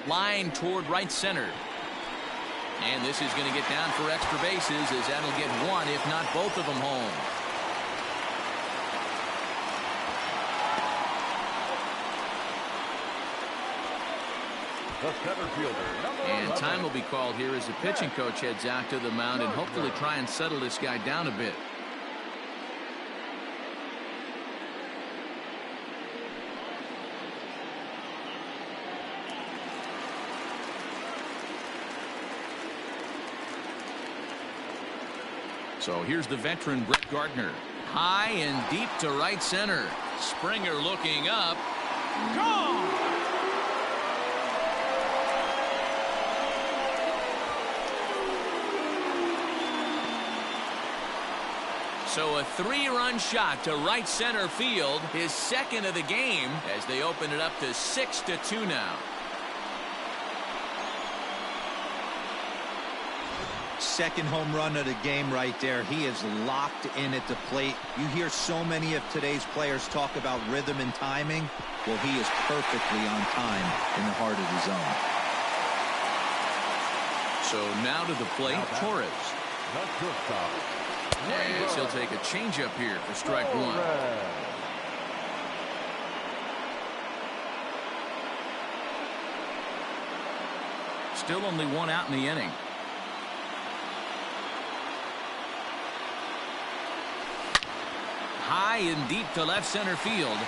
Line toward right center. And this is going to get down for extra bases, as that'll get one, if not both of them, home. The center fielder, number 11. And time will be called here as the pitching coach heads out to the mound and hopefully try and settle this guy down a bit. So here's the veteran Brett Gardner. High and deep to right center. Springer looking up. Gone! So a 3-run shot to right center field, his second of the game, as they open it up to 6-2 now. Second home run of the game right there. He is locked in at the plate. You hear so many of today's players talk about rhythm and timing. Well, he is perfectly on time in the heart of the zone. So now to the plate, Torres. Yes, he'll take a changeup here for strike one. Still only one out in the inning. High and deep to left center field.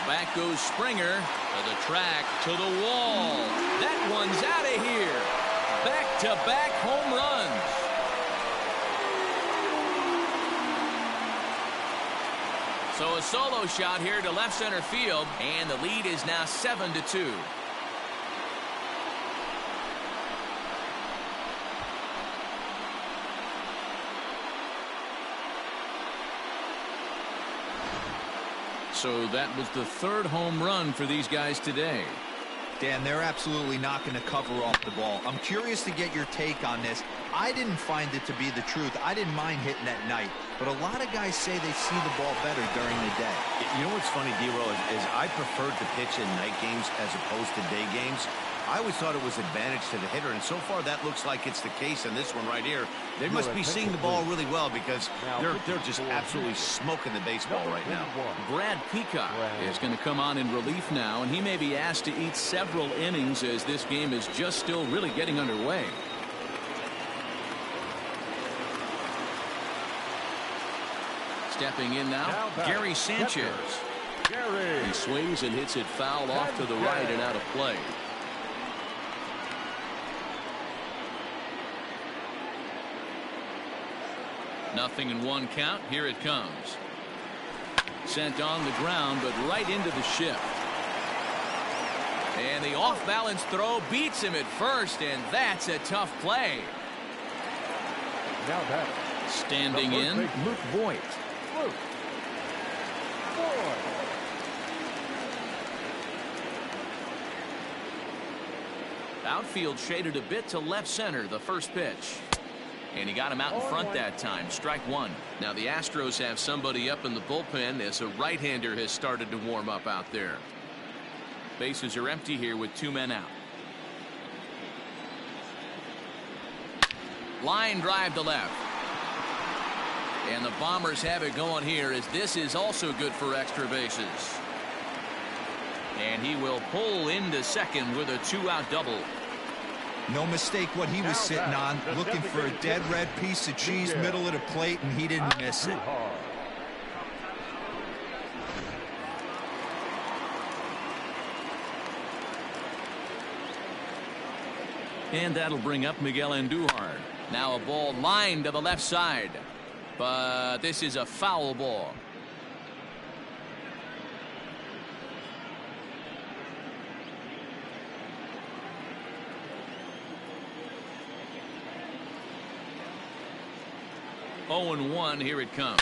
Back goes Springer to the track, to the wall. That one's out of here. Back-to-back home runs. So a solo shot here to left center field, and the lead is now 7-2. So that was the third home run for these guys today. Dan, they're absolutely not going to cover off the ball. I'm curious to get your take on this. I didn't find it to be the truth. I didn't mind hitting at night, but a lot of guys say they see the ball better during the day. You know what's funny, D-Roll, is I preferred to pitch in night games as opposed to day games. I always thought it was advantage to the hitter, and so far that looks like it's the case in this one right here. They must be seeing the ball really well because they're just absolutely smoking the baseball right now. Brad Peacock is going to come on in relief now, and he may be asked to eat several innings as this game is just still really getting underway. Stepping in now, Gary Sanchez. He swings and hits it foul off to the right and out of play. Nothing in one count. Here it comes. Sent on the ground, but right into the shift. And the off-balance throw beats him at first, and that's a tough play. Now that standing in, Luke Voigt. Outfield shaded a bit to left center, the first pitch. And he got him out in front that time. Strike one. Now the Astros have somebody up in the bullpen as a right-hander has started to warm up out there. Bases are empty here with 2 men out. Line drive to left. And the Bombers have it going here as this is also good for extra bases. And he will pull into second with a 2-out double. No mistake what he was sitting on, looking for a dead red piece of cheese middle of the plate, and he didn't miss it. And that'll bring up Miguel Andujar. Now a ball lined to the left side. But this is a foul ball. Oh and 1, here it comes.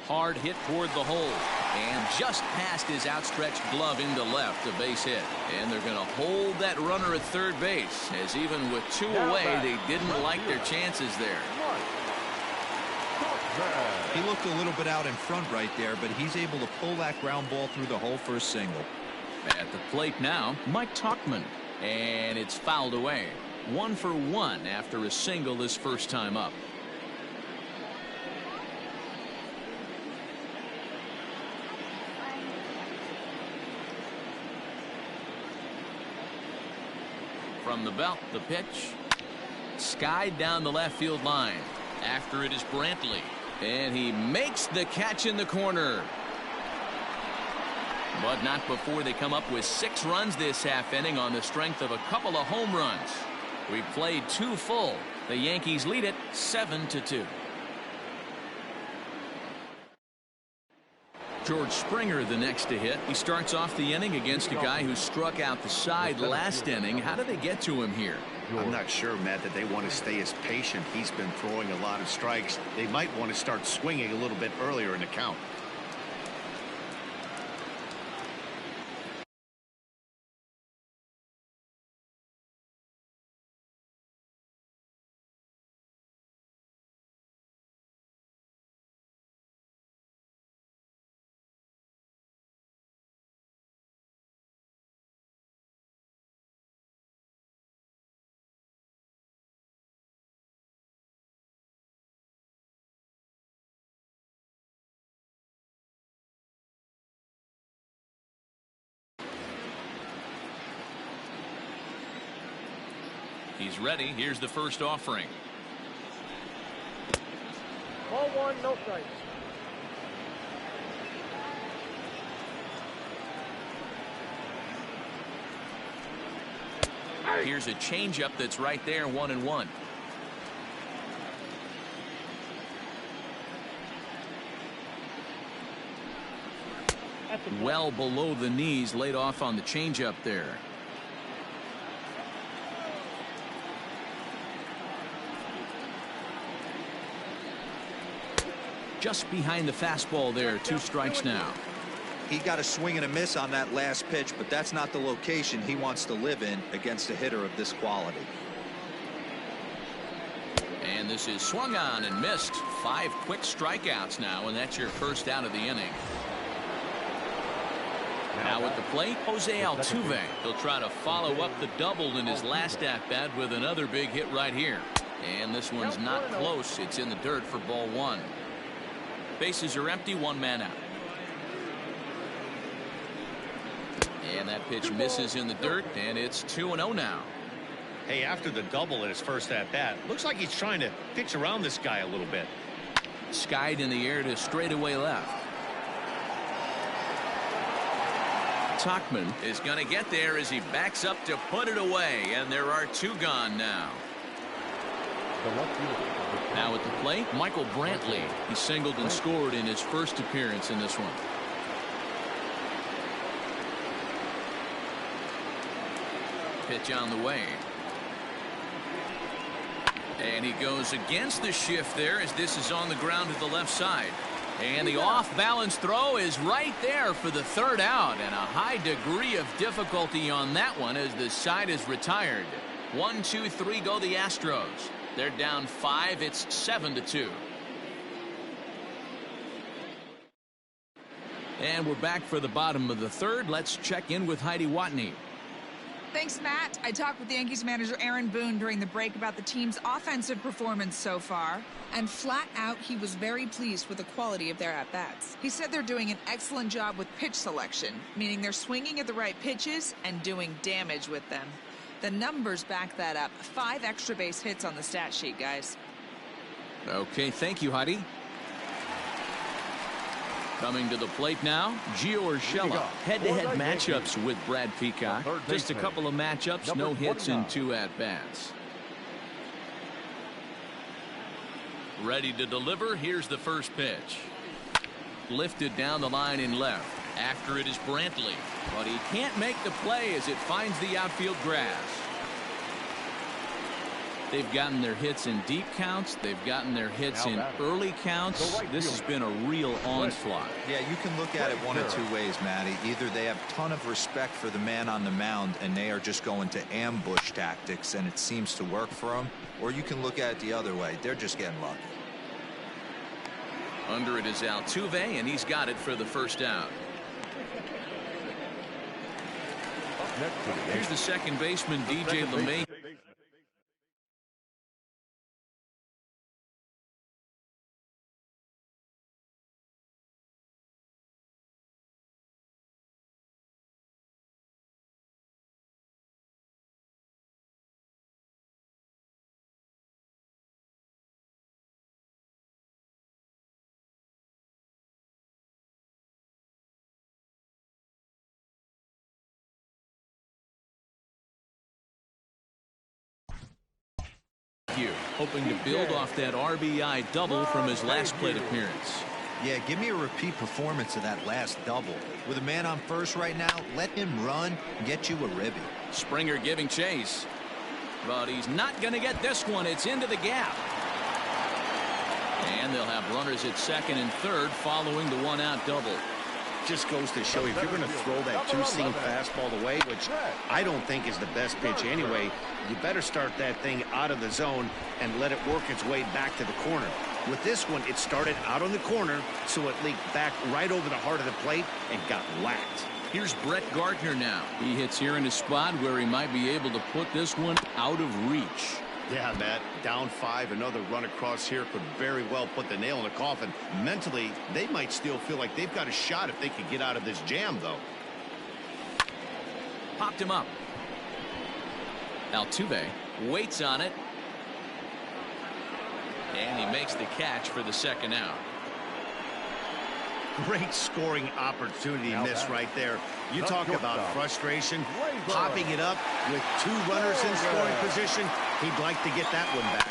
Hard hit toward the hole. And just past his outstretched glove into left, a base hit. And they're going to hold that runner at third base, as even with 2 away, they didn't like their chances there. He looked a little bit out in front right there, but he's able to pull that ground ball through the hole for a single. At the plate now, Mike Tauchman. And it's fouled away. 1 for 1 after a single his first time up. From the belt, the pitch. Skied down the left field line. After it is Brantley. And he makes the catch in the corner. But not before they come up with 6 runs this half inning on the strength of a couple of home runs. We've played 2 full. The Yankees lead it 7-2. George Springer the next to hit. He starts off the inning against a guy who struck out the side last inning. How did they get to him here? I'm not sure, Matt, that they want to stay as patient. He's been throwing a lot of strikes. They might want to start swinging a little bit earlier in the count. He's ready. Here's the first offering. Ball 1, no strikes. Here's a changeup that's right there, 1-1. Well below the knees, laid off on the changeup there. Just behind the fastball there. 2 strikes now. He got a swing and a miss on that last pitch, but that's not the location he wants to live in against a hitter of this quality. And this is swung on and missed. 5 quick strikeouts now, and that's your first out of the inning. Now at the plate, Jose Altuve. He'll try to follow up the double in his last at-bat with another big hit right here. And this one's not close. It's in the dirt for ball 1. Bases are empty, 1 man out. And that pitch misses in the dirt, and it's 2-0 now. Hey, after the double in his first at-bat, looks like he's trying to pitch around this guy a little bit. Skied in the air to straightaway left. Tauchman is going to get there as he backs up to put it away, and there are 2 gone now. Now at the plate, Michael Brantley. He singled and scored in his first appearance in this one. Pitch on the way. And he goes against the shift there as this is on the ground to the left side. And the off-balance throw is right there for the 3rd out, and a high degree of difficulty on that one as the side is retired. 1, 2, 3 go the Astros. They're down 5. It's 7-2. And we're back for the bottom of the 3rd. Let's check in with Heidi Watney. Thanks, Matt. I talked with Yankees manager Aaron Boone during the break about the team's offensive performance so far. And flat out, he was very pleased with the quality of their at-bats. He said they're doing an excellent job with pitch selection, meaning they're swinging at the right pitches and doing damage with them. The numbers back that up. 5 extra base hits on the stat sheet, guys. Okay, thank you, Heidi. Coming to the plate now, Gio Urshela. Head-to-head matchups with Brad Peacock. Just a couple of matchups, no hits in 2 at-bats. Ready to deliver. Here's the first pitch. Lifted down the line in left. After it is Brantley, but he can't make the play as it finds the outfield grass. They've gotten their hits in deep counts. They've gotten their hits in early counts. This has been a real onslaught. Yeah, you can look at it one of 2 ways, Matty. Either they have a ton of respect for the man on the mound and they are just going to ambush tactics and it seems to work for them, or you can look at it the other way. They're just getting lucky. Under it is Altuve, and he's got it for the first out. next to the Here's Yankees. the second baseman, DJ Second LeMay. baseman. Here, hoping to build off that RBI double from his last plate appearance. Yeah, give me a repeat performance of that last double. With a man on first right now, let him run and get you a ribby. Springer giving chase. But he's not going to get this one. It's into the gap. And they'll have runners at second and third following the one-out double. Just goes to show you, if you're going to throw that two-seam fastball away, which I don't think is the best pitch anyway, you better start that thing out of the zone and let it work its way back to the corner. With this one, it started out on the corner, so it leaked back right over the heart of the plate and got whacked. Here's Brett Gardner now. He hits here in a spot where he might be able to put this one out of reach. Yeah, Matt, down 5, another run across here could very well put the nail in the coffin. Mentally, they might still feel like they've got a shot if they could get out of this jam, though. Popped him up. Altuve waits on it. And he makes the catch for the second out. Great scoring opportunity missed right there. You talk about frustration. Popping it up with 2 runners in scoring position. He'd like to get that one back.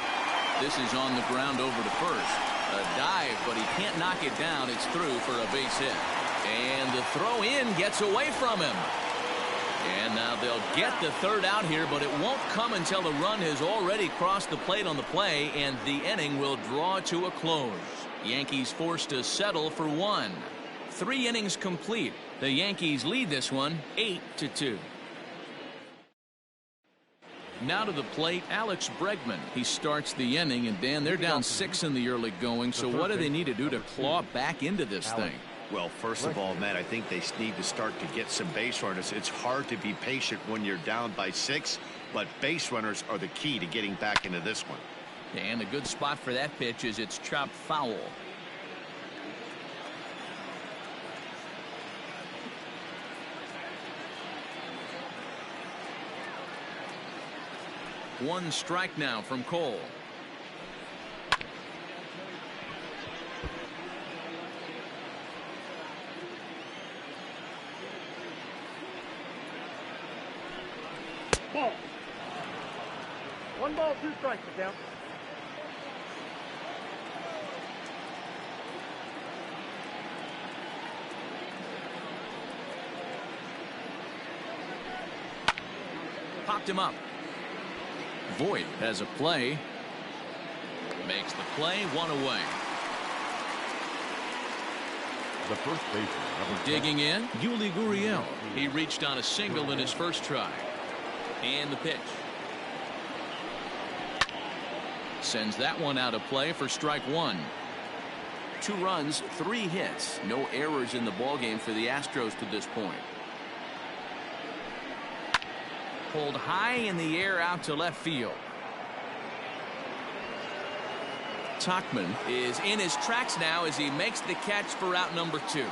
This is on the ground over to first. A dive, but he can't knock it down. It's through for a base hit. And the throw in gets away from him. And now they'll get the third out here, but it won't come until the run has already crossed the plate on the play, and the inning will draw to a close. Yankees forced to settle for 1. 3 innings complete. The Yankees lead this one 8-2. Now to the plate, Alex Bregman. He starts the inning, and Dan, they're down 6 in the early going, so what do they need to do to claw back into this thing? Well, first of all, Matt, I think they need to start to get some base runners. It's hard to be patient when you're down by 6, but base runners are the key to getting back into this one. And a good spot for that pitch is it's chopped foul. One strike now from Cole. Ball. 1 ball, 2 strikes, down. Popped him up. Voit has a play. Makes the play, 1 away. The first baseman. Digging in, Yuli Gurriel. He reached on a single in his first try. And the pitch. Sends that one out of play for strike 1. 2 runs, 3 hits. No errors in the ballgame for the Astros to this point. Pulled high in the air out to left field. Tuchman is in his tracks now as he makes the catch for out number 2.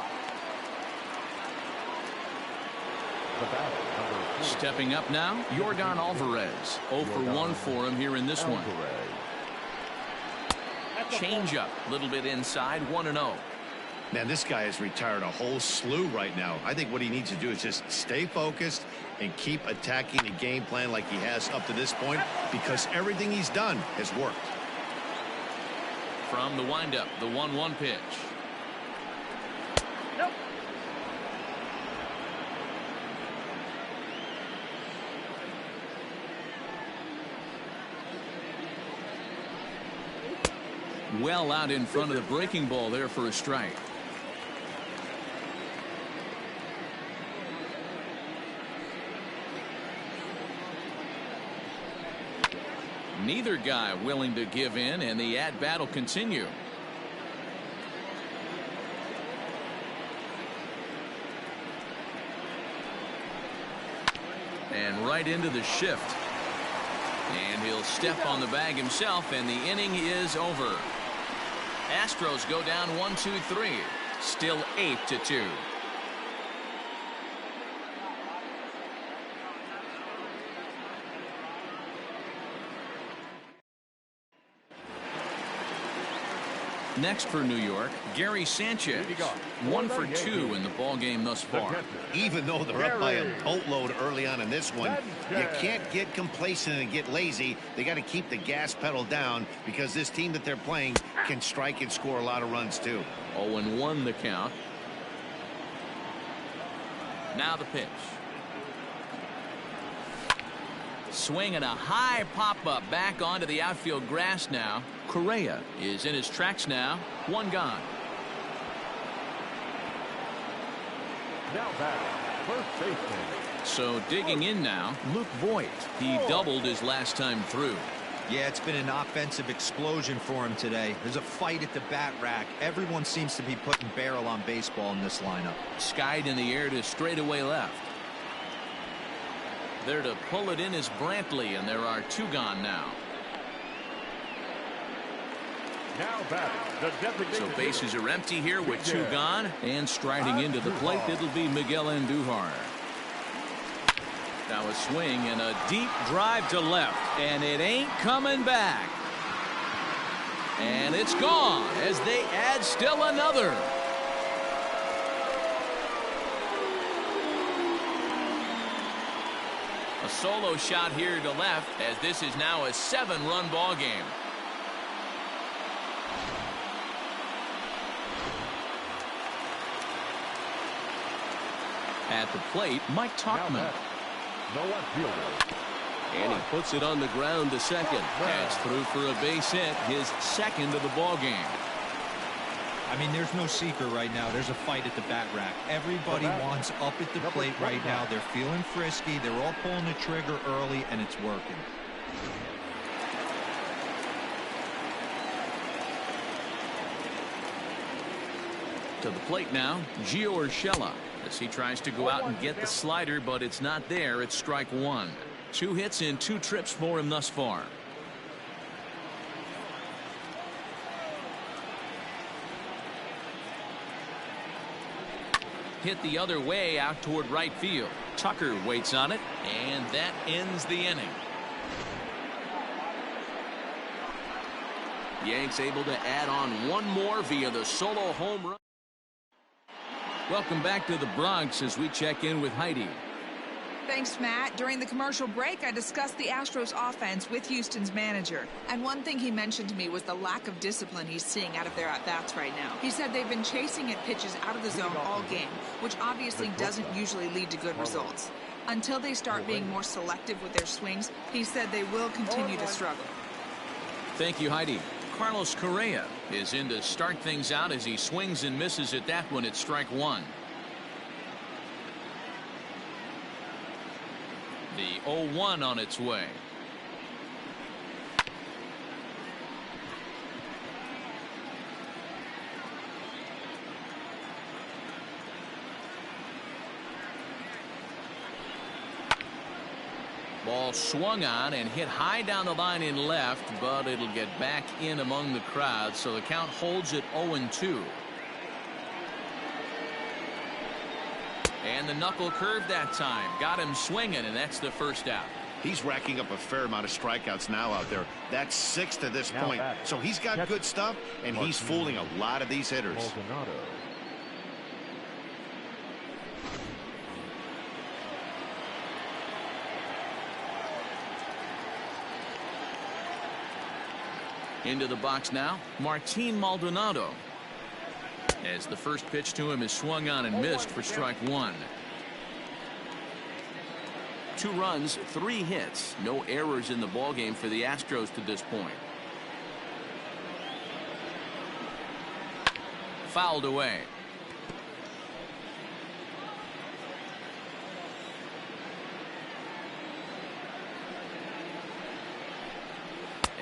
Stepping up now, Yordan Alvarez. 0 for 1 for him here in this one. Change up, a little bit inside, 1-0. Man, this guy has retired a whole slew right now. I think what he needs to do is just stay focused and keep attacking the game plan like he has up to this point, because everything he's done has worked. From the windup, the 1-1 pitch. Nope. Well out in front of the breaking ball there for a strike. Neither guy willing to give in, and the at-bat will continue. And right into the shift. And he'll step on the bag himself, and the inning is over. Astros go down 1-2-3. Still 8-2. Next for New York, Gary Sanchez. 1 for 2 in the ball game thus far. Even though they're up by a boatload early on in this one, you can't get complacent and get lazy. They got to keep the gas pedal down because this team that they're playing can strike and score a lot of runs too. 0-1 the count. Now the pitch. Swing and a high pop-up back onto the outfield grass now. Correa is in his tracks now. 1 gone. Now back, first baseman. So digging in now, Luke Voigt. He doubled his last time through. Yeah, it's been an offensive explosion for him today. There's a fight at the bat rack. Everyone seems to be putting barrel on baseball in this lineup. Skied in the air to straightaway left. There to pull it in is Brantley, and there are 2 gone now. Now back, the designated So bases are empty here with 2 gone, and striding into the plate, it'll be Miguel Andujar. Now a swing and a deep drive to left, and it ain't coming back. And it's gone as they add still another. A solo shot here to left as this is now a 7-run ball game. At the plate, Mike Tauchman. No one fielder. And he puts it on the ground to second. That's through for a base hit, his second of the ball game. I mean, there's no secret right now. There's a fight at the bat rack. Everybody wants up at the plate right now. They're feeling frisky. They're all pulling the trigger early, and it's working. To the plate now, Gio Urshela, as he tries to go out and get the slider, but it's not there. It's strike 1. 2 hits in 2 trips for him thus far. Hit the other way out toward right field. Tucker waits on it, and that ends the inning. Yanks able to add on 1 more via the solo home run. Welcome back to the Bronx as we check in with Heidi. Thanks, Matt. During the commercial break, I discussed the Astros offense with Houston's manager. And one thing he mentioned to me was the lack of discipline he's seeing out of their at-bats right now. He said they've been chasing at pitches out of the zone all game, which obviously doesn't usually lead to good results. Until they start being more selective with their swings, he said they will continue to struggle. Thank you, Heidi. Carlos Correa is in to start things out as he swings and misses at that one at strike 1. The 0-1 on its way. Ball swung on and hit high down the line in left, but it'll get back in among the crowd, so the count holds at 0-2. And the knuckle curve that time got him swinging, and that's the first out. He's racking up a fair amount of strikeouts now out there. That's 6 to this point. So he's got good stuff, and he's fooling a lot of these hitters. Maldonado. Into the box now, Martin Maldonado. As the first pitch to him is swung on and missed for strike 1. 2 runs, 3 hits. No errors in the ballgame for the Astros to this point. Fouled away.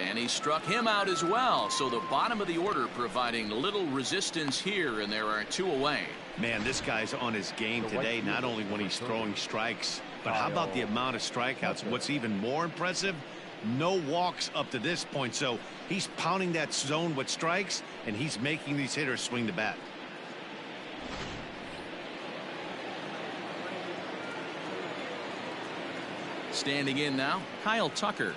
And he struck him out as well. So the bottom of the order providing little resistance here, and there are 2 away. Man, this guy's on his game today, not only when he's throwing strikes, But how about the amount of strikeouts? What's even more impressive, no walks up to this point. So he's pounding that zone with strikes, and he's making these hitters swing the bat. Standing in now, Kyle Tucker.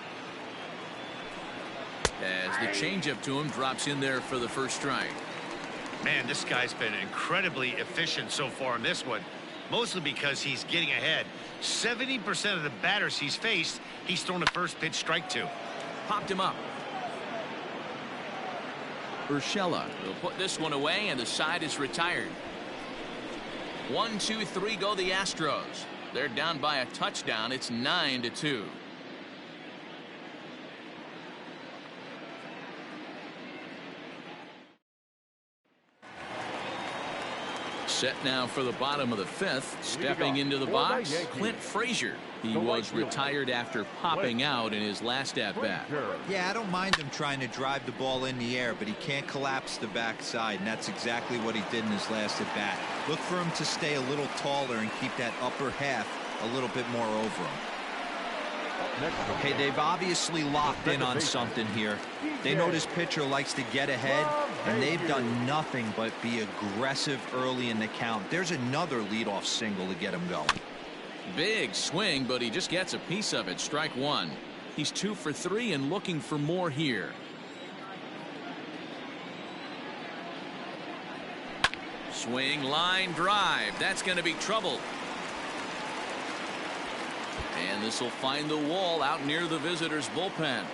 As the changeup to him drops in there for the first strike. Man, this guy's been incredibly efficient so far in this one, mostly because he's getting ahead. 70% of the batters he's faced, he's thrown a first pitch strike to. Popped him up. Urshela will put this one away, and the side is retired. 1, 2, 3 go the Astros. They're down by a touchdown. It's 9-2. Set now for the bottom of the fifth. Stepping into the box, Clint Frazier. He was retired after popping out in his last at-bat. Yeah, I don't mind him trying to drive the ball in the air, but he can't collapse the backside, and that's exactly what he did in his last at-bat. Look for him to stay a little taller and keep that upper half a little bit more over him. Okay, they've obviously locked in on something here. They know this pitcher likes to get ahead, and they've done nothing but be aggressive early in the count. There's another leadoff single to get him going. Big swing, but he just gets a piece of it. Strike one. He's 2 for 3 and looking for more here. Swing, line drive. That's going to be trouble. And this will find the wall out near the visitors' bullpen.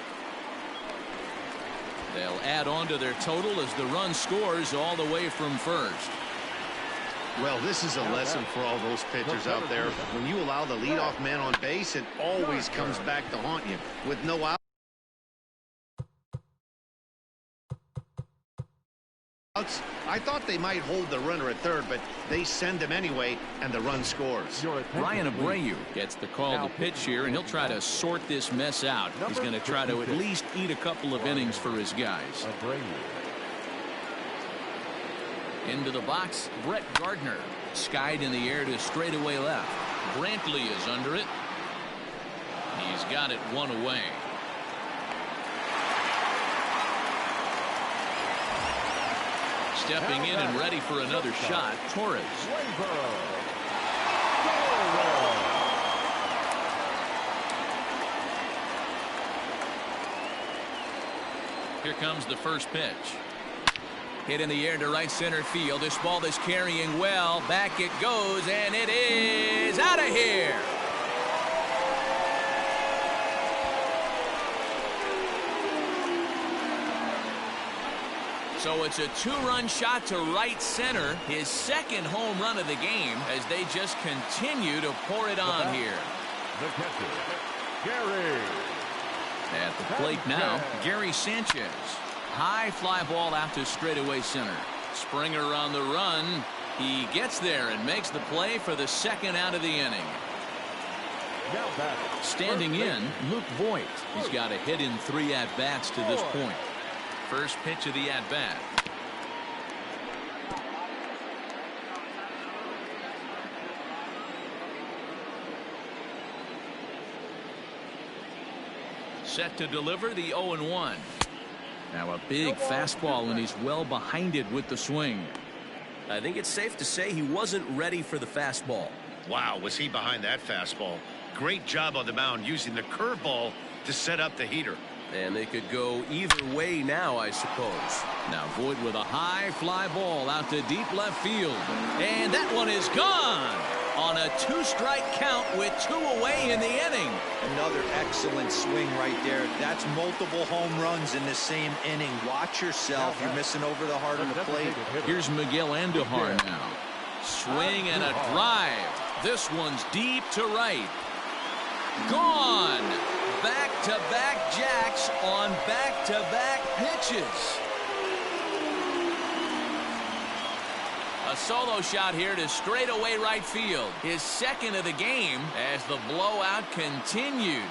They'll add on to their total as the run scores all the way from first. Well, this is a lesson for all those pitchers out there. When you allow the leadoff man on base, it always comes back to haunt you. With no outs, I thought they might hold the runner at third, but they send him anyway, and the run scores. Ryan Abreu gets the call to pitch here, and he'll try to sort this mess out. He's going to try to at least eat a couple of innings for his guys. Into the box, Brett Gardner. Skied in the air to straightaway left. Brantley is under it. He's got it one away. Stepping in and ready for another shot, Torres. Here comes the first pitch. Hit in the air to right center field. This ball is carrying well. Back it goes, and it is out of here. So it's a 2-run shot to right center. His second home run of the game as they just continue to pour it on here. The catcher, Gary. At the plate now, Gary Sanchez. High fly ball out to straightaway center. Springer on the run. He gets there and makes the play for the second out of the inning. Standing in, Luke Voigt. He's got a hit in 3 at-bats to this point. First pitch of the at-bat. Set to deliver the 0-1. Now a big fastball, and he's well behind it with the swing. I think it's safe to say he wasn't ready for the fastball. Wow, was he behind that fastball. Great job on the mound using the curveball to set up the heater. And they could go either way now, I suppose. Now Voigt with a high fly ball out to deep left field. And that one is gone on a 2-strike count with 2 away in the inning. Another excellent swing right there. That's multiple home runs in the same inning. Watch yourself. You're missing over the heart of the plate. Here's Miguel Andujar now. Swing and a drive. This one's deep to right. Gone. Back-to-back jacks on back-to-back pitches. A solo shot here to straightaway right field. His second of the game as the blowout continues.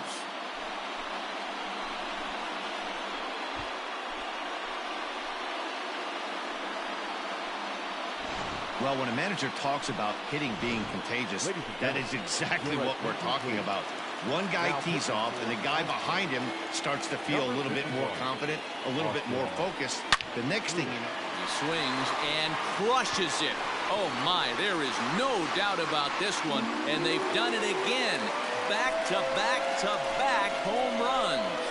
Well, when a manager talks about hitting being contagious, that is exactly what we're talking about. One guy tees off, and the guy behind him starts to feel a little bit more confident, a little bit more focused. The next thing you know, he swings and crushes it. Oh, my, there is no doubt about this one, and they've done it again. Back-to-back-to-back home runs.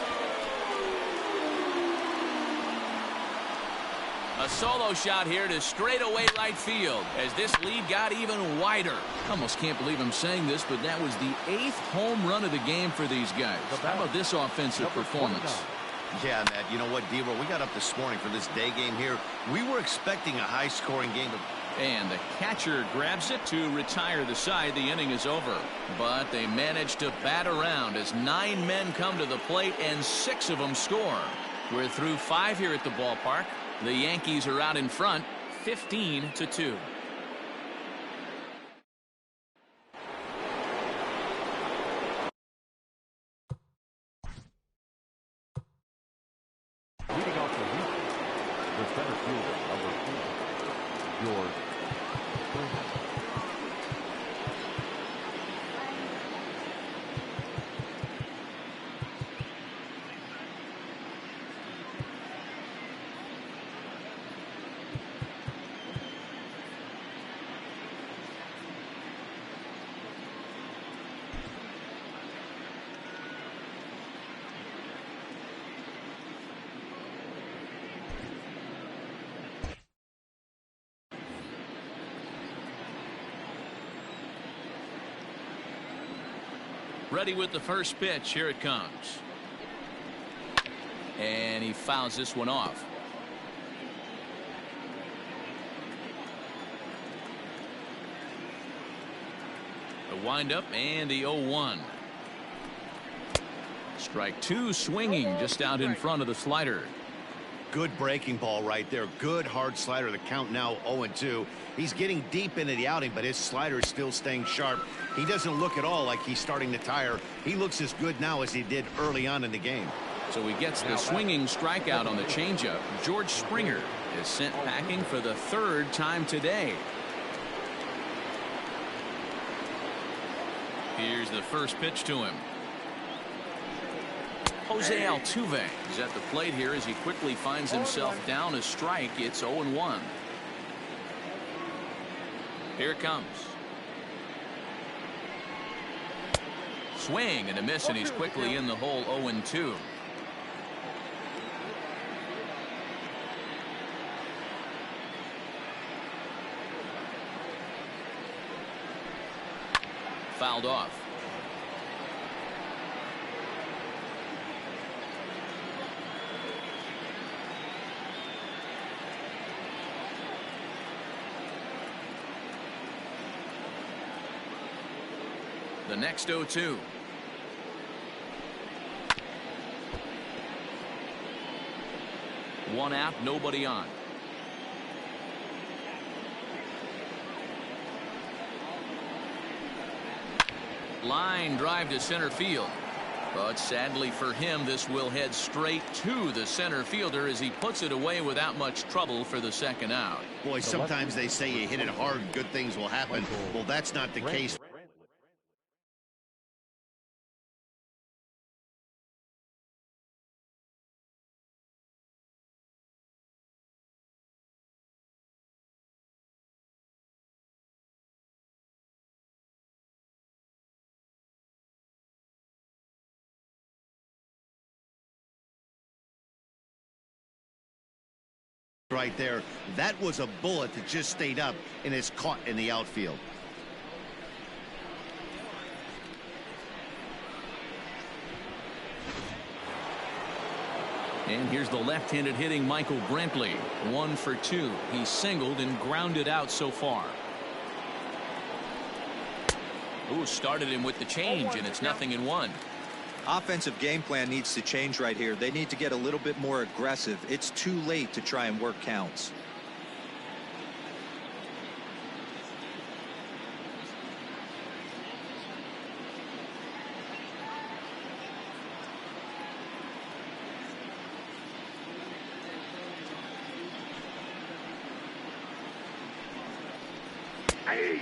A solo shot here to straightaway right field as this lead got even wider. Almost can't believe I'm saying this, but that was the 8th home run of the game for these guys. How about this offensive performance? Yeah, Matt, you know what, D-Roll, we got up this morning for this day game here. We were expecting a high-scoring game. And the catcher grabs it to retire the side. The inning is over. But they managed to bat around as 9 men come to the plate and 6 of them score. We're through 5 here at the ballpark. The Yankees are out in front, 15-2. Leading off the week, the center fielder, number 4, George. Ready with the first pitch. Here it comes. And he fouls this one off. The windup and the 0-1. Strike 2, swinging just out in front of the slider. Good breaking ball right there. Good hard slider. The count now 0-2. He's getting deep into the outing, but his slider is still staying sharp. He doesn't look at all like he's starting to tire. He looks as good now as he did early on in the game. So he gets the swinging strikeout on the changeup. George Springer is sent packing for the 3rd time today. Here's the first pitch to him. Jose Altuve is at the plate here as he quickly finds himself down a strike. It's 0-1. Here it comes. Swing and a miss, and he's quickly in the hole. 0-2. Fouled off. The next 0-2. One out, nobody on. Line drive to center field. But sadly for him, this will head straight to the center fielder as he puts it away without much trouble for the 2nd out. Boy, sometimes they say you hit it hard, good things will happen. Well, that's not the case. Right there, that was a bullet that just stayed up and is caught in the outfield. And here's the left-handed hitting Michael Brantley. 1 for 2. He's singled and grounded out so far. Ooh, started him with the change, and it's 0-1. Offensive game plan needs to change right here. They need to get a little bit more aggressive. It's too late to try and work counts.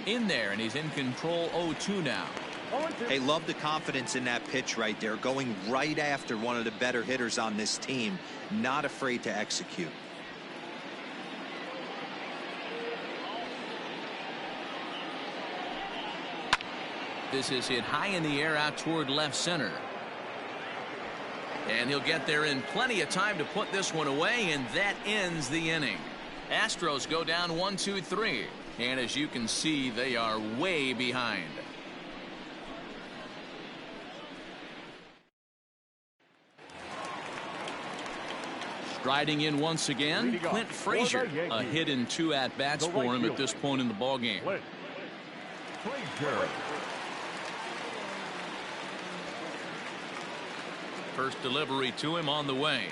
in there, and he's in control 0-2 now. Hey, love the confidence in that pitch right there, going right after one of the better hitters on this team, not afraid to execute. This is hit high in the air out toward left center. And he'll get there in plenty of time to put this one away, and that ends the inning. Astros go down 1-2-3, and as you can see, they are way behind. Striding in once again, Clint Frazier. A hit and 2 at-bats for him at this point in the ballgame. First delivery to him on the way.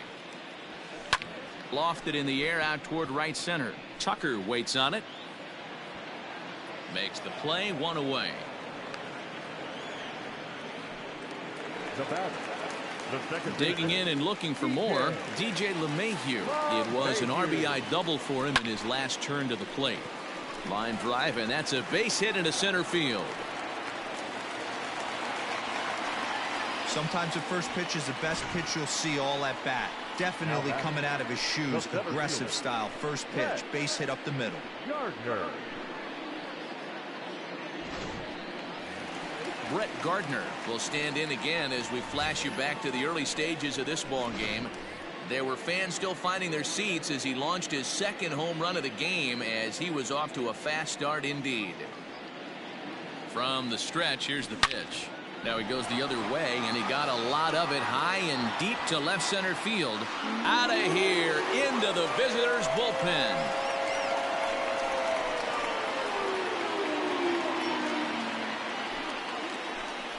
Lofted in the air out toward right center. Tucker waits on it. Makes the play, 1 away. Digging in and looking for more, DJ LeMahieu. It was an RBI double for him in his last turn to the plate. Line drive, and that's a base hit into center field. Sometimes the first pitch is the best pitch you'll see all at bat. Definitely coming out of his shoes, aggressive style. First pitch, base hit up the middle. Brett Gardner will stand in again as we flash you back to the early stages of this ball game. There were fans still finding their seats as he launched his second home run of the game, as he was off to a fast start indeed. From the stretch, here's the pitch. Now he goes the other way, and he got a lot of it high and deep to left center field. Out of here into the visitors' bullpen.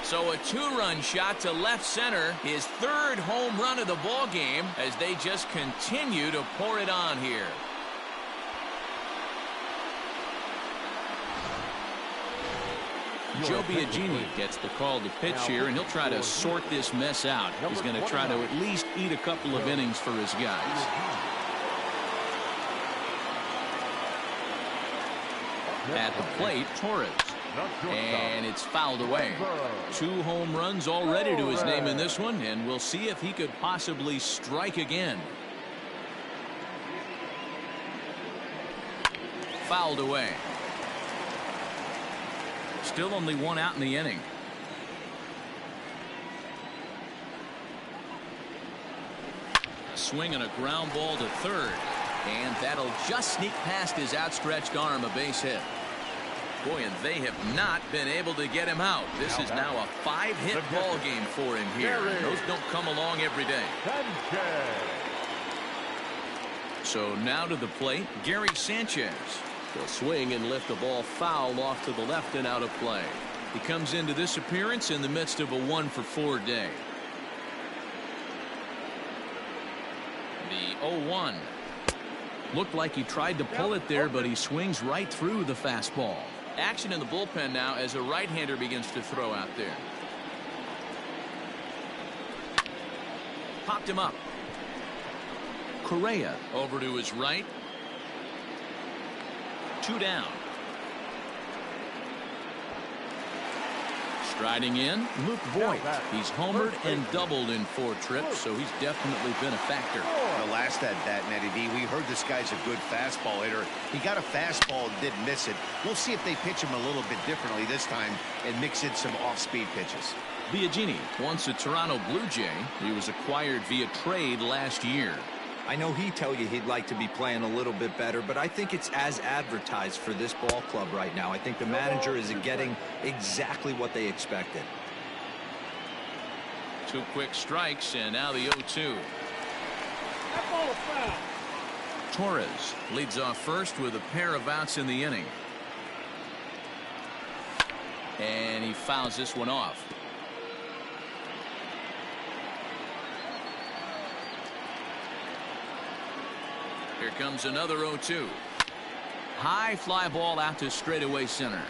So a 2-run shot to left center, his 3rd home run of the ball game, as they just continue to pour it on here. Joe Biagini gets the call to pitch here, and he'll try to sort this mess out. He's going to try to at least eat a couple of innings for his guys. At the plate, Torres. And it's fouled away. 2 home runs already to his name in this one, and we'll see if he could possibly strike again. Fouled away. Still only 1 out in the inning. A swing and a ground ball to third, and that'll just sneak past his outstretched arm, a base hit. Boy, and they have not been able to get him out. This is now a 5-hit ball game for him here. Those don't come along every day. So now to the plate, Gary Sanchez. He'll swing and lift the ball foul off to the left and out of play. He comes into this appearance in the midst of a 1-for-4 day. The 0-1. Looked like he tried to pull it there, but he swings right through the fastball. Action in the bullpen now as a right-hander begins to throw out there. Popped him up. Correa over to his right. 2 down. Striding in, Luke Voigt. He's homered and doubled in 4 trips, so he's definitely been a factor. The last at that, Nettie D, we heard this guy's a good fastball hitter. He got a fastball and didn't miss it. We'll see if they pitch him a little bit differently this time and mix in some off-speed pitches. Biagini, once a Toronto Blue Jay, he was acquired via trade last year. I know he'd tell you he'd like to be playing a little bit better, but I think it's as advertised for this ball club right now. I think the manager is getting exactly what they expected. 2 quick strikes, and now the 0-2. That ball is foul. Torres leads off first with a pair of outs in the inning. And he fouls this one off. Here comes another 0-2. High fly ball out to straightaway center.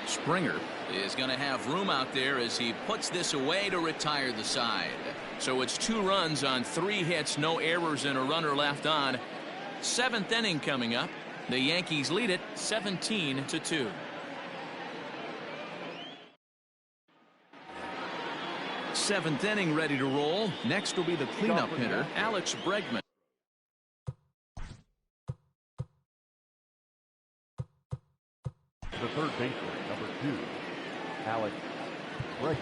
Springer is going to have room out there as he puts this away to retire the side. So it's 2 runs on 3 hits, no errors, and a runner left on. 7th inning coming up. The Yankees lead it 17-2. Seventh inning ready to roll. Next will be the cleanup hitter, Alex Bregman. The third baseman, number 2, Alex Bregman.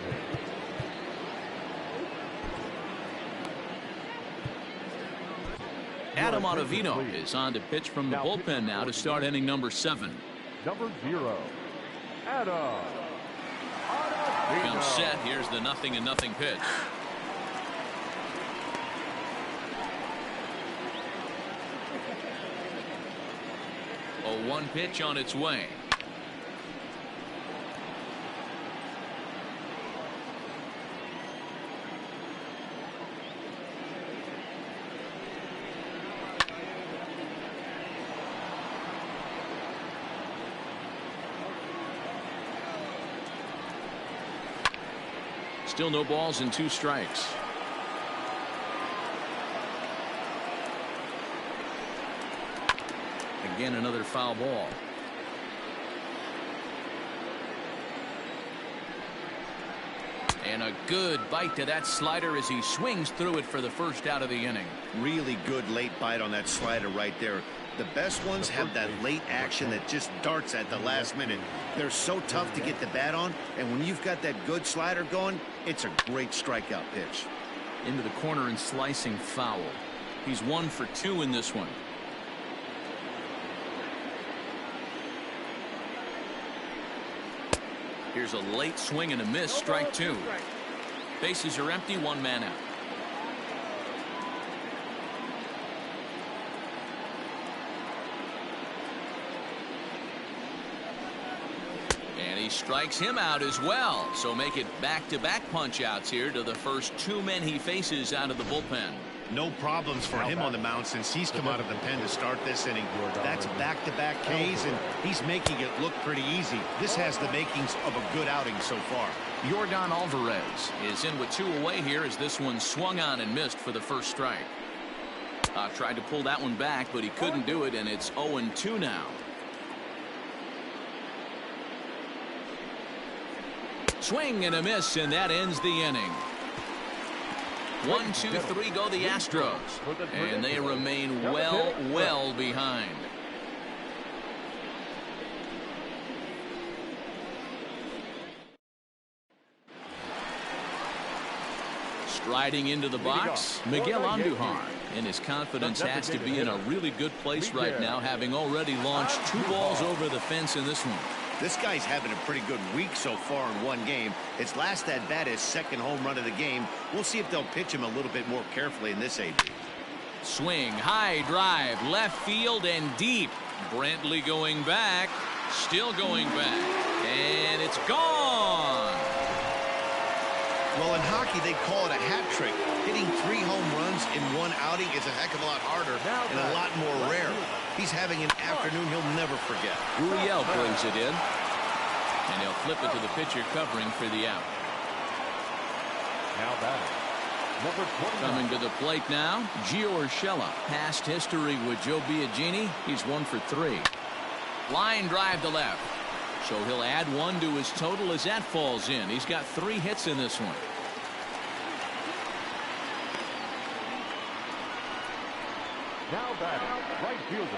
Adam Ottavino is on to pitch from the bullpen now to start inning number 7. Number 0, Adam Ottavino. Comes set. Here's the 0-0 pitch. A 1 pitch on its way. Still no balls and 2 strikes. Again, another foul ball. And a good bite to that slider as he swings through it for the first out of the inning. Really good late bite on that slider right there. The best ones have that late action that just darts at the last minute. They're so tough to get the bat on, and when you've got that good slider going, it's a great strikeout pitch. Into the corner and slicing foul. He's 1 for 2 in this one. Here's a late swing and a miss, strike 2. Bases are empty, 1 man out. And he strikes him out as well. So make it back-to-back punch-outs here to the first 2 men he faces out of the bullpen. No problems for him on the mound since he's come out of the pen to start this inning. That's back-to-back Ks, and he's making it look pretty easy. This has the makings of a good outing so far. Yordan Alvarez is in with 2 away here as this one swung on and missed for the first strike. Tried to pull that one back, but he couldn't do it, and it's 0-2 now. Swing and a miss, and that ends the inning. 1, 2, 3 go the Astros, and they remain well behind. Striding into the box, Miguel Andujar, and his confidence has to be in a really good place right now, having already launched 2 balls over the fence in this one. This guy's having a pretty good week so far in 1 game. His last at bat, his 2nd home run of the game. We'll see if they'll pitch him a little bit more carefully in this AB. Swing, high drive, left field and deep. Brantley going back, still going back, and it's gone. Well, in hockey, they call it a hat trick. Hitting 3 home runs in 1 outing is a heck of a lot harder and a lot more rare. He's having an afternoon he'll never forget. Uriel brings it in, and he'll flip it to the pitcher covering for the out. Now batting, number 29. Coming to the plate now, Gio Urshela. Past history with Joe Biagini, he's 1 for 3. Line drive to left. So he'll add 1 to his total as that falls in. He's got 3 hits in this one. Now batting, right fielder,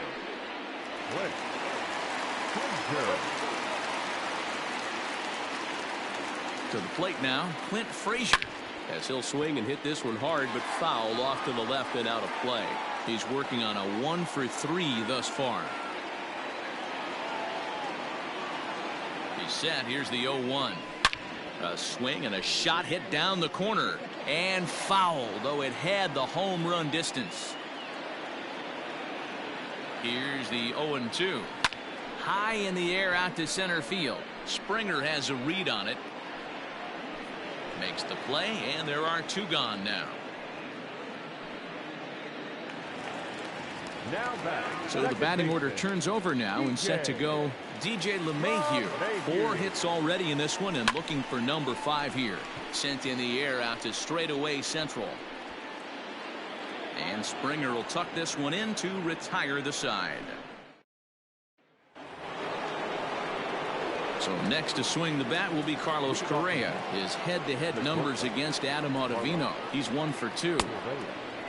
Clint Frazier. To the plate now, Clint Frazier. As he'll swing and hit this one hard, but foul off to the left and out of play. He's working on a 1 for 3 thus far. He's set. Here's the 0-1. A swing and a shot hit down the corner. And foul, though it had the home run distance. Here's the 0-2. High in the air out to center field. Springer has a read on it. Makes the play, and there are 2 gone now. Now batting. So the batting order turns over now and set to go DJ LeMahieu. 4 hits already in this one and looking for number 5 here. Sent in the air out to straightaway central. And Springer will tuck this one in to retire the side. So next to swing the bat will be Carlos Correa. His head-to-head numbers against Adam Ottavino. He's 1 for 2.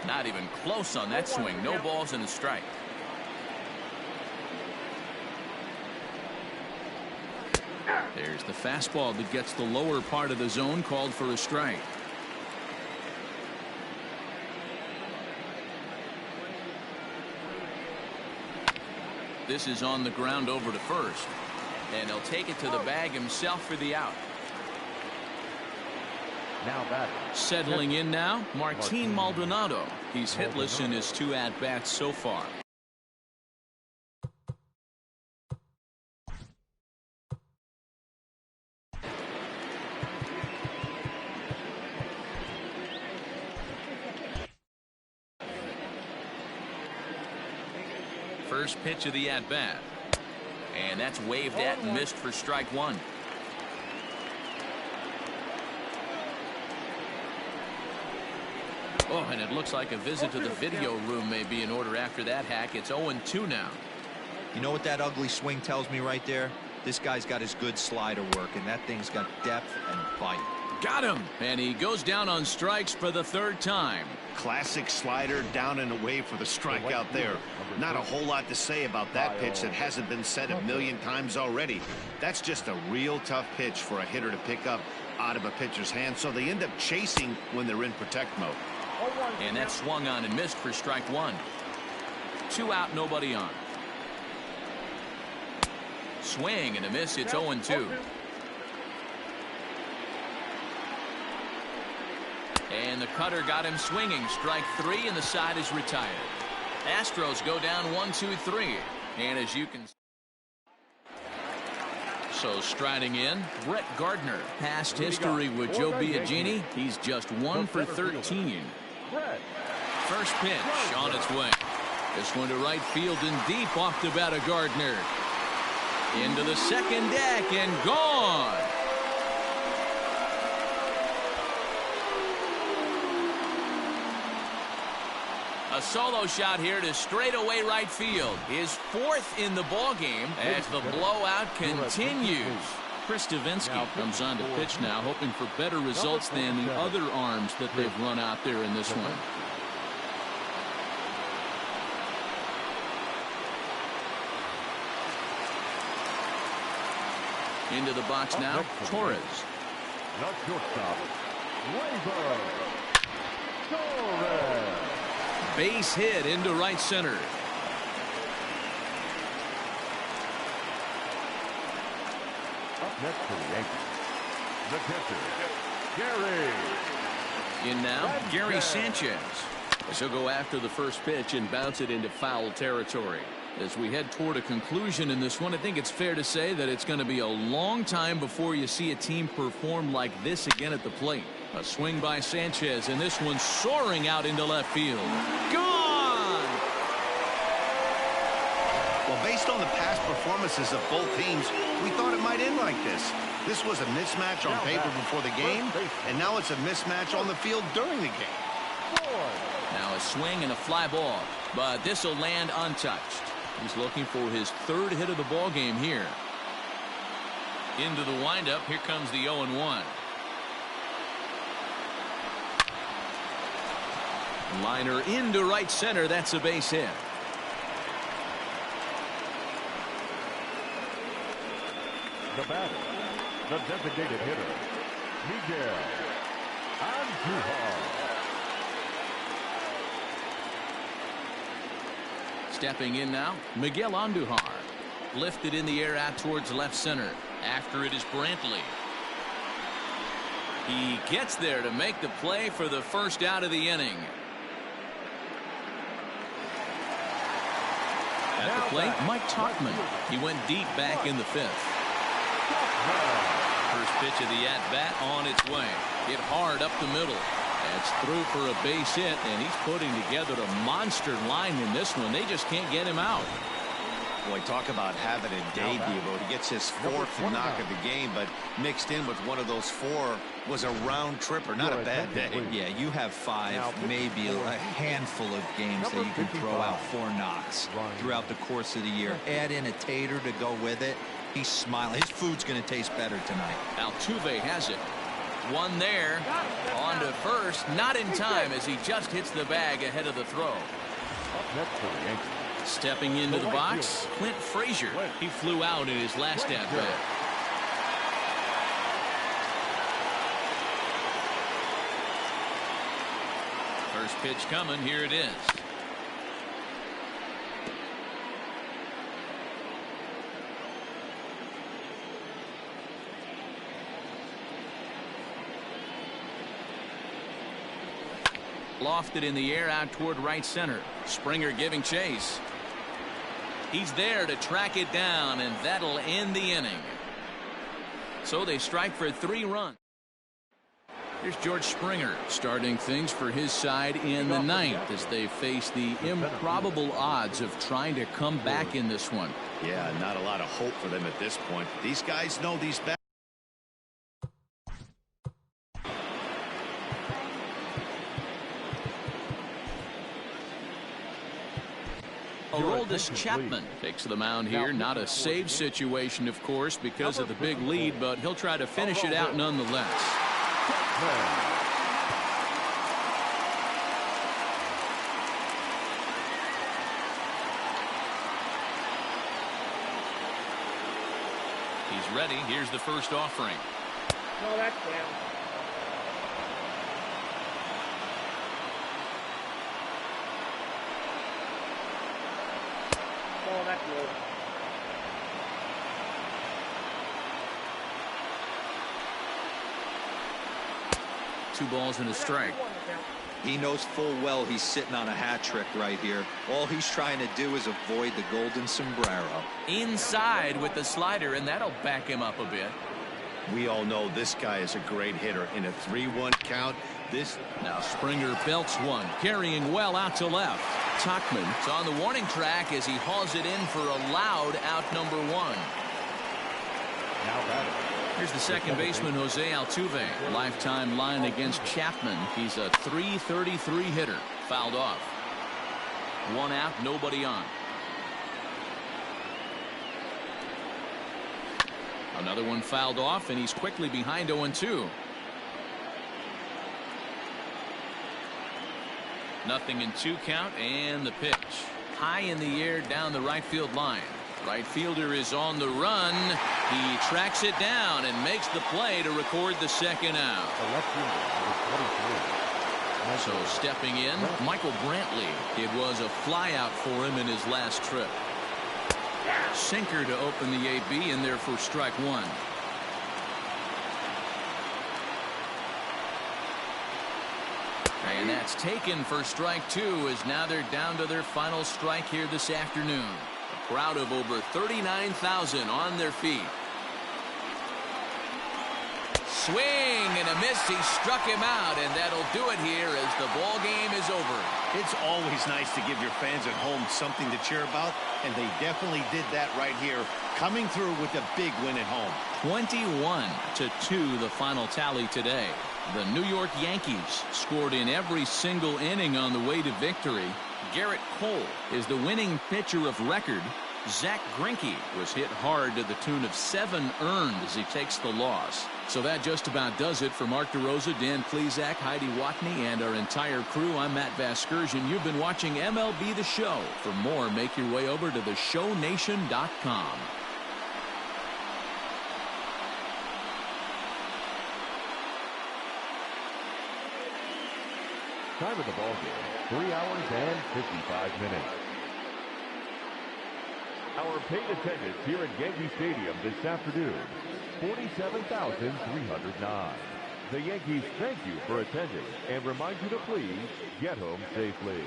Not even close on that swing. No balls and a strike. There's the fastball that gets the lower part of the zone, called for a strike. This is on the ground over to first. And he'll take it to the bag himself for the out. Now batting. Settling in now, Martin Maldonado. He's hitless in his 2 at-bats so far. First pitch of the at-bat. And that's waved at and missed for strike 1. Oh, and it looks like a visit to the video room may be in order after that hack. It's 0-2 now. You know what that ugly swing tells me right there? This guy's got his good slider work, and that thing's got depth and bite. Got him! And he goes down on strikes for the 3rd time. Classic slider, down and away for the strikeout there. Not a whole lot to say about that pitch that hasn't been said a million times already. That's just a real tough pitch for a hitter to pick up out of a pitcher's hand, so they end up chasing when they're in protect mode. And that swung on and missed for strike 1. 2 out, nobody on. Swing and a miss. It's 0-2. And the cutter got him swinging. Strike 3, and the side is retired. Astros go down 1-2-3. And as you can see. So striding in, Brett Gardner. Past history with Joe Biagini. He's just 1 for 13. First pitch on its way. This one to right field and deep off the bat of Gardner. Into the second deck and gone. A solo shot here to straightaway right field. His 4th in the ballgame as the blowout continues. Chris Davinsky comes on to pitch now, hoping for better results than the other arms that they've run out there in this one. Into the box now, Torres. Not shortstop. Torres. Base hit into right center. Up next for the Yankees, the catcher, Gary. In now, Gary Sanchez. As he'll go after the first pitch and bounce it into foul territory. As we head toward a conclusion in this one, I think it's fair to say that it's going to be a long time before you see a team perform like this again at the plate. A swing by Sanchez, and this one soaring out into left field. Gone! Well, based on the past performances of both teams, we thought it might end like this. This was a mismatch on paper before the game, and now it's a mismatch on the field during the game. Now a swing and a fly ball, but this will land untouched. He's looking for his 3rd hit of the ball game here. Into the windup, here comes the 0-1. Liner into right center. That's a base hit. The batter, the designated hitter, Miguel Andujar. Stepping in now, Miguel Andujar. Lifted in the air out towards left center. After it is Brantley. He gets there to make the play for the first out of the inning. At the plate, Mike Tauchman. He went deep back in the 5th. First pitch of the at-bat on its way. Hit hard up the middle. That's through for a base hit, and he's putting together a monster line in this one. They just can't get him out. Boy, talk about having a day, Devo. He gets his 4th knock of the game, but mixed in with one of those 4 was a round tripper. Not a bad day. Yeah, you have 5, maybe a handful of games that you can throw out 4 knocks throughout the course of the year. Add in a tater to go with it. He's smiling. His food's going to taste better tonight. Altuve has it. One there. On to first. Not in time as he just hits the bag ahead of the throw. Up next for the Yankees. Stepping into the box, Clint Frazier. He flew out in his last at-bat. First pitch coming. Here it is. Lofted in the air out toward right center. Springer giving chase. He's there to track it down, and that'll end the inning. So they strike for 3 runs. Here's George Springer starting things for his side in the 9th as they face the improbable odds of trying to come back in this one. Yeah, not a lot of hope for them at this point. These guys know these bats. Aroldis Chapman takes the mound here. Not a save situation, of course, because of the big lead, but he'll try to finish it out nonetheless. He's ready. Here's the first offering. No, that's down. Oh, that's low. Two balls and a strike. He knows full well he's sitting on a hat trick right here. All he's trying to do is avoid the golden sombrero. Inside with the slider, and that'll back him up a bit. We all know this guy is a great hitter. In a 3-1 count, Now Springer belts one, carrying well out to left. Tuchman's on the warning track as he hauls it in for a loud out number 1. Now batting. Here's the second baseman, Jose Altuve. Lifetime line against Chapman. He's a .333 hitter. Fouled off. 1 out, nobody on. Another one fouled off, and he's quickly behind 0-2. Nothing in 2 count, and the pitch. High in the air down the right field line. Right fielder is on the run. He tracks it down and makes the play to record the second out. The left fielder, number 23. So stepping in, Michael Brantley. It was a flyout for him in his last trip. Sinker to open the AB in there for strike 1. And that's taken for strike 2 as now they're down to their final strike here this afternoon. A crowd of over 39,000 on their feet. Swing and a miss. He struck him out, and that'll do it here as the ball game is over. It's always nice to give your fans at home something to cheer about, and they definitely did that right here, coming through with a big win at home. 21-2 the final tally today. The New York Yankees scored in every single inning on the way to victory. Garrett Cole is the winning pitcher of record. Zach Greinke was hit hard to the tune of 7 earned as he takes the loss. So that just about does it for Mark DeRosa, Dan Plesac, Heidi Watney, and our entire crew. I'm Matt Vasgersian. You've been watching MLB The Show. For more, make your way over to theshownation.com. Time of the ball game, 3 hours and 55 minutes. Our paid attendance here at Yankee Stadium this afternoon, 47,309. The Yankees thank you for attending and remind you to please get home safely.